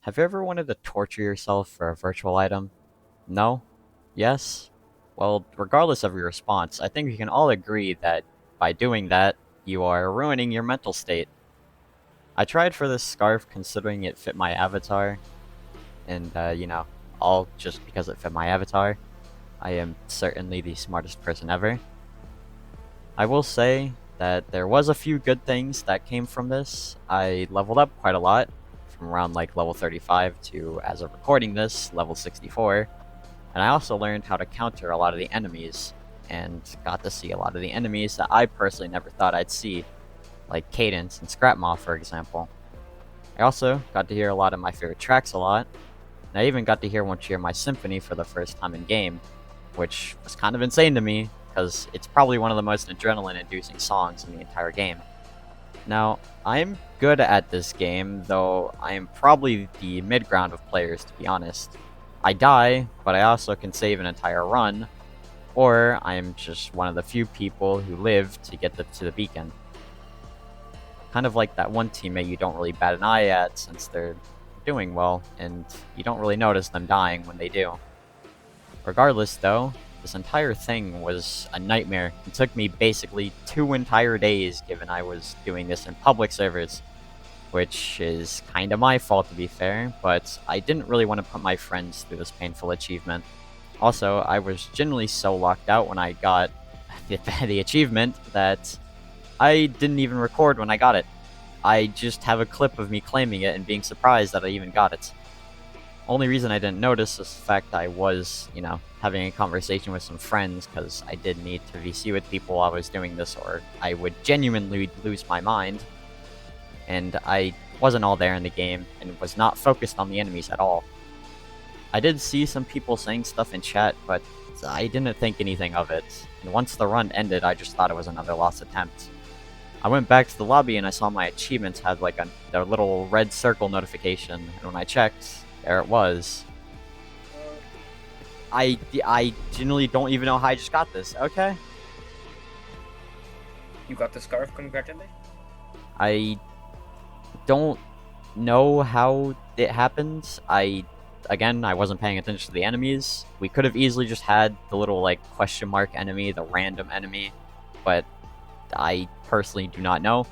Have you ever wanted to torture yourself for a virtual item? No? Yes? Well, regardless of your response, I think we can all agree that by doing that, you are ruining your mental state. I tried for this scarf considering it fit my avatar, and all just because it fit my avatar. I am certainly the smartest person ever. I will say that there was a few good things that came from this. I leveled up quite a lot, from around like level 35 to, as of recording this, level 64. And I also learned how to counter a lot of the enemies, and got to see a lot of the enemies that I personally never thought I'd see, like Cadence and Scrapmaw, for example. I also got to hear a lot of my favorite tracks a lot, and I even got to hear one cheer my Symphony for the first time in game, which was kind of insane to me, because it's probably one of the most adrenaline-inducing songs in the entire game. Now, I'm good at this game, though I am probably the mid-ground of players, to be honest. I die, but I also can save an entire run, or I'm just one of the few people who live to get to the beacon. Kind of like that one teammate you don't really bat an eye at since they're doing well, and you don't really notice them dying when they do. Regardless though, this entire thing was a nightmare. It took me basically 2 entire days given I was doing this in public servers, which is kinda my fault to be fair, but I didn't really want to put my friends through this painful achievement. Also, I was generally so locked out when I got the achievement that I didn't even record when I got it. I just have a clip of me claiming it and being surprised that I even got it. Only reason I didn't notice is the fact I was, having a conversation with some friends, because I did need to VC with people while I was doing this, or I would genuinely lose my mind. And I wasn't all there in the game, and was not focused on the enemies at all. I did see some people saying stuff in chat, but I didn't think anything of it, and once the run ended, I just thought it was another lost attempt. I went back to the lobby and I saw my achievements had like a little red circle notification, and when I checked, there it was. I genuinely don't even know how I just got this, okay? You got the scarf, congratulations. I don't know how it happened. Again, I wasn't paying attention to the enemies. We could have easily just had the little like question mark enemy, the random enemy, but I personally do not know.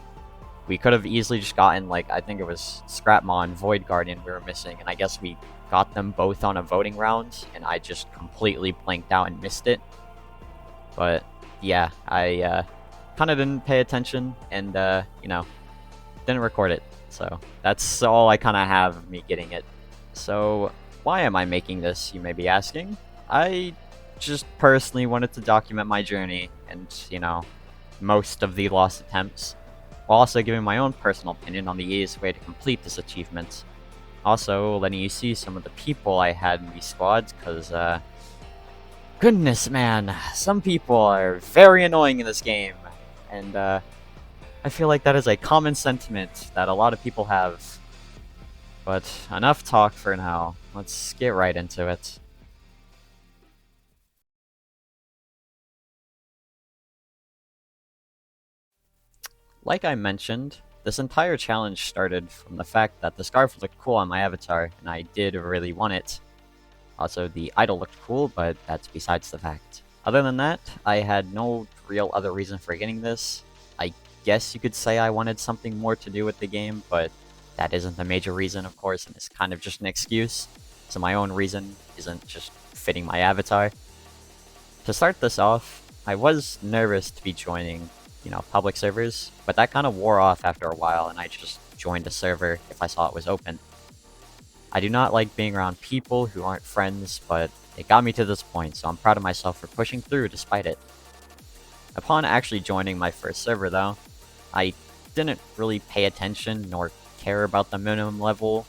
We could have easily just gotten, like, I think it was Scrapmaw and Void Guardian we were missing, and I guess we got them both on a voting round, and I just completely blanked out and missed it. But yeah, I kind of didn't pay attention, and didn't record it. So that's all I kind of have of me getting it. So why am I making this, you may be asking? I just personally wanted to document my journey and, most of the lost attempts, while also giving my own personal opinion on the easiest way to complete this achievement. Also, letting you see some of the people I had in these squads, because, goodness man, some people are very annoying in this game, and, I feel like that is a common sentiment that a lot of people have. But enough talk for now, let's get right into it. Like I mentioned, this entire challenge started from the fact that the scarf looked cool on my avatar, and I did really want it. Also, the idol looked cool, but that's besides the fact. Other than that, I had no real other reason for getting this. I guess you could say I wanted something more to do with the game, but that isn't the major reason, of course, and it's kind of just an excuse. So my own reason isn't just fitting my avatar. To start this off, I was nervous to be joining public servers, but that kind of wore off after a while, and I just joined a server if I saw it was open. I do not like being around people who aren't friends, but it got me to this point, so I'm proud of myself for pushing through despite it. Upon actually joining my first server though, I didn't really pay attention nor care about the minimum level,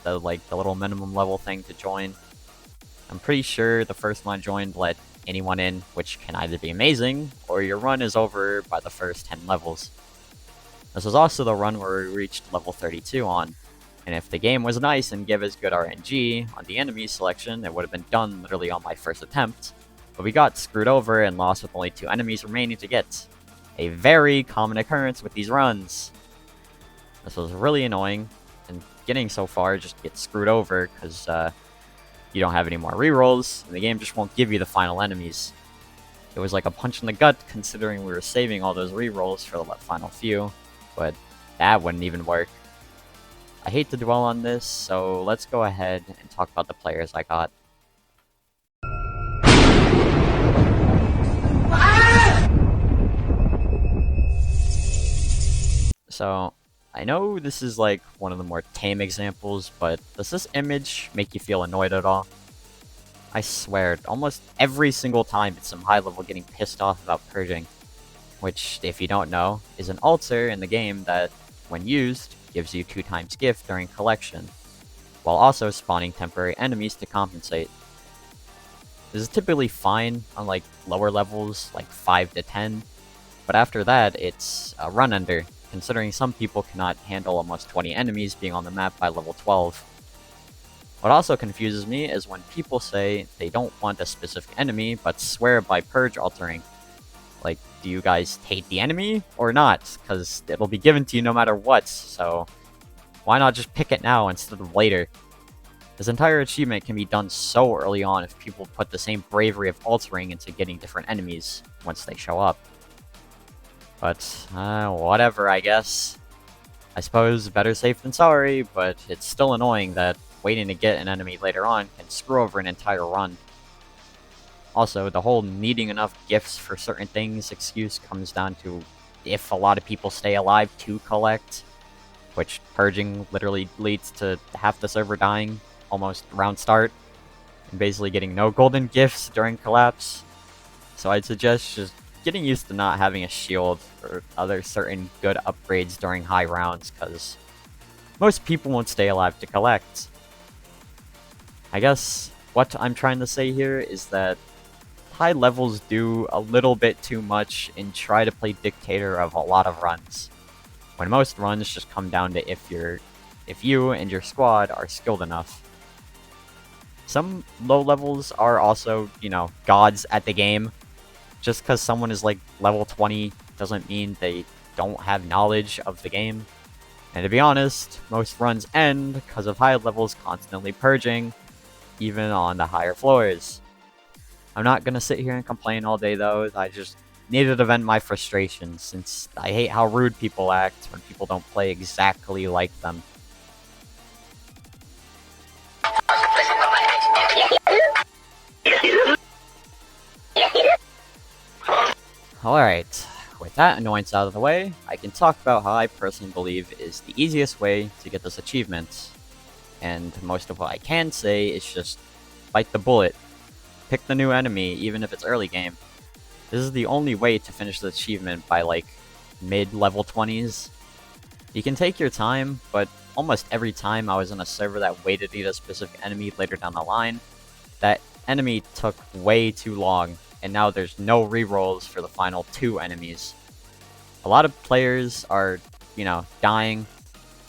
the little minimum level thing to join. I'm pretty sure the first one I joined let anyone in, which can either be amazing, or your run is over by the first 10 levels. This was also the run where we reached level 32 on, and if the game was nice and gave us good RNG on the enemy selection, it would have been done literally on my first attempt, but we got screwed over and lost with only 2 enemies remaining to get. A very common occurrence with these runs. This was really annoying, and getting so far just get screwed over because you don't have any more rerolls, and the game just won't give you the final enemies. It was like a punch in the gut considering we were saving all those rerolls for the final few, but that wouldn't even work. I hate to dwell on this, so let's go ahead and talk about the players I got. So, I know this is like one of the more tame examples, but does this image make you feel annoyed at all? I swear, almost every single time it's some high level getting pissed off about purging, which, if you don't know, is an alter in the game that, when used, gives you 2x gift during collection, while also spawning temporary enemies to compensate. This is typically fine on like lower levels, like 5 to 10, but after that it's a run ender, considering some people cannot handle almost 20 enemies being on the map by level 12. What also confuses me is when people say they don't want a specific enemy, but swear by purge altering. Like, do you guys hate the enemy, or not? Because it'll be given to you no matter what, so why not just pick it now instead of later? This entire achievement can be done so early on if people put the same bravery of altering into getting different enemies once they show up. But, whatever, I guess. I suppose better safe than sorry, but it's still annoying that waiting to get an enemy later on can screw over an entire run. Also, the whole needing enough gifts for certain things excuse comes down to if a lot of people stay alive to collect, which purging literally leads to half the server dying almost round start, and basically getting no golden gifts during collapse. So I'd suggest just getting used to not having a shield or other certain good upgrades during high rounds, because most people won't stay alive to collect. I guess what I'm trying to say here is that high levels do a little bit too much and try to play dictator of a lot of runs, when most runs just come down to if you and your squad are skilled enough. Some low levels are also, gods at the game. Just because someone is like level 20 doesn't mean they don't have knowledge of the game. And to be honest, most runs end because of high levels constantly purging, even on the higher floors. I'm not gonna sit here and complain all day though, I just needed to vent my frustration since I hate how rude people act when people don't play exactly like them. Alright, with that annoyance out of the way, I can talk about how I personally believe is the easiest way to get this achievement. And most of what I can say is just bite the bullet. Pick the new enemy, even if it's early game. This is the only way to finish the achievement by like mid-level 20s. You can take your time, but almost every time I was in a server that waited to get a specific enemy later down the line, that enemy took way too long, and now there's no rerolls for the final 2 enemies. A lot of players are, dying,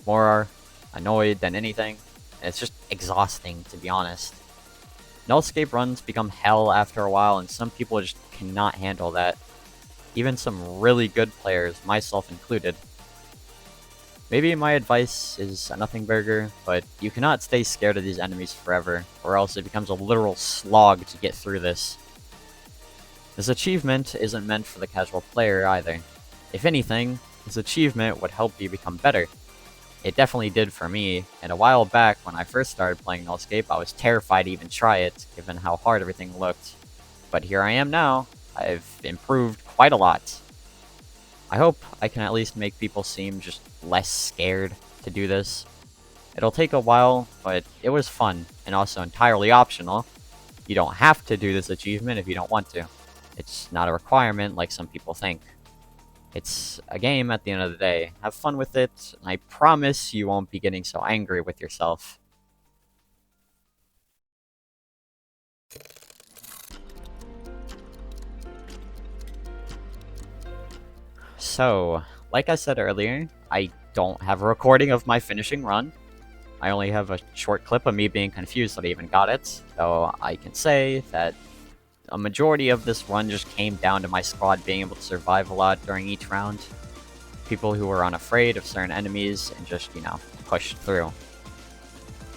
more annoyed than anything, and it's just exhausting, to be honest. Nullscape runs become hell after a while, and some people just cannot handle that. Even some really good players, myself included. Maybe my advice is a nothing burger, but you cannot stay scared of these enemies forever, or else it becomes a literal slog to get through this. This achievement isn't meant for the casual player either. If anything, this achievement would help you become better. It definitely did for me, and a while back when I first started playing Nullscape, I was terrified to even try it, given how hard everything looked. But here I am now. I've improved quite a lot. I hope I can at least make people seem just less scared to do this. It'll take a while, but it was fun, and also entirely optional. You don't have to do this achievement if you don't want to. It's not a requirement like some people think. It's a game at the end of the day. Have fun with it, and I promise you won't be getting so angry with yourself. So, like I said earlier, I don't have a recording of my finishing run. I only have a short clip of me being confused that I even got it, so I can say that a majority of this run just came down to my squad being able to survive a lot during each round. People who were unafraid of certain enemies and just, pushed through.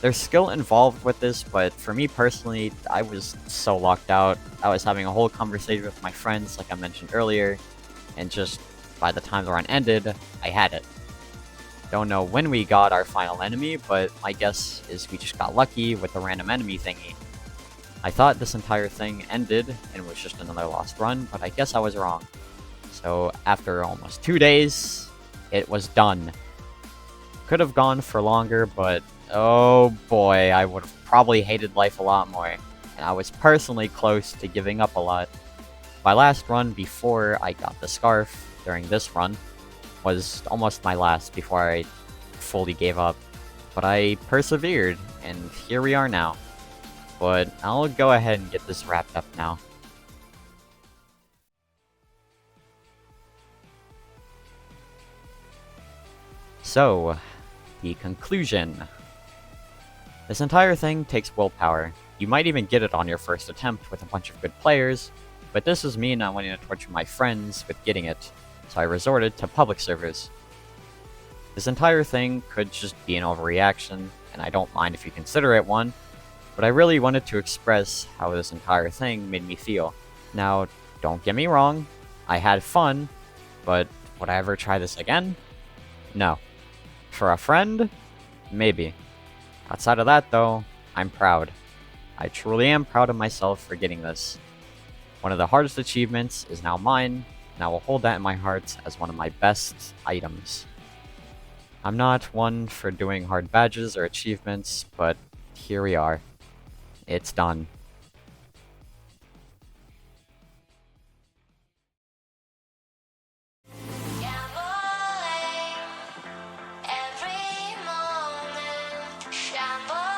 There's skill involved with this, but for me personally, I was so locked out. I was having a whole conversation with my friends, like I mentioned earlier, and just by the time the run ended, I had it. Don't know when we got our final enemy, but my guess is we just got lucky with the random enemy thingy. I thought this entire thing ended and was just another lost run, but I guess I was wrong. So after almost 2 days, it was done. Could have gone for longer, but oh boy, I would have probably hated life a lot more. And I was personally close to giving up a lot. My last run before I got the scarf during this run was almost my last before I fully gave up. But I persevered, and here we are now. But I'll go ahead and get this wrapped up now. So, the conclusion. This entire thing takes willpower. You might even get it on your first attempt with a bunch of good players, but this was me not wanting to torture my friends with getting it, so I resorted to public servers. This entire thing could just be an overreaction, and I don't mind if you consider it one, but I really wanted to express how this entire thing made me feel. Now, don't get me wrong, I had fun, but would I ever try this again? No. For a friend? Maybe. Outside of that, though, I'm proud. I truly am proud of myself for getting this. One of the hardest achievements is now mine, and I will hold that in my heart as one of my best items. I'm not one for doing hard badges or achievements, but here we are. It's done. Every moment, shambling.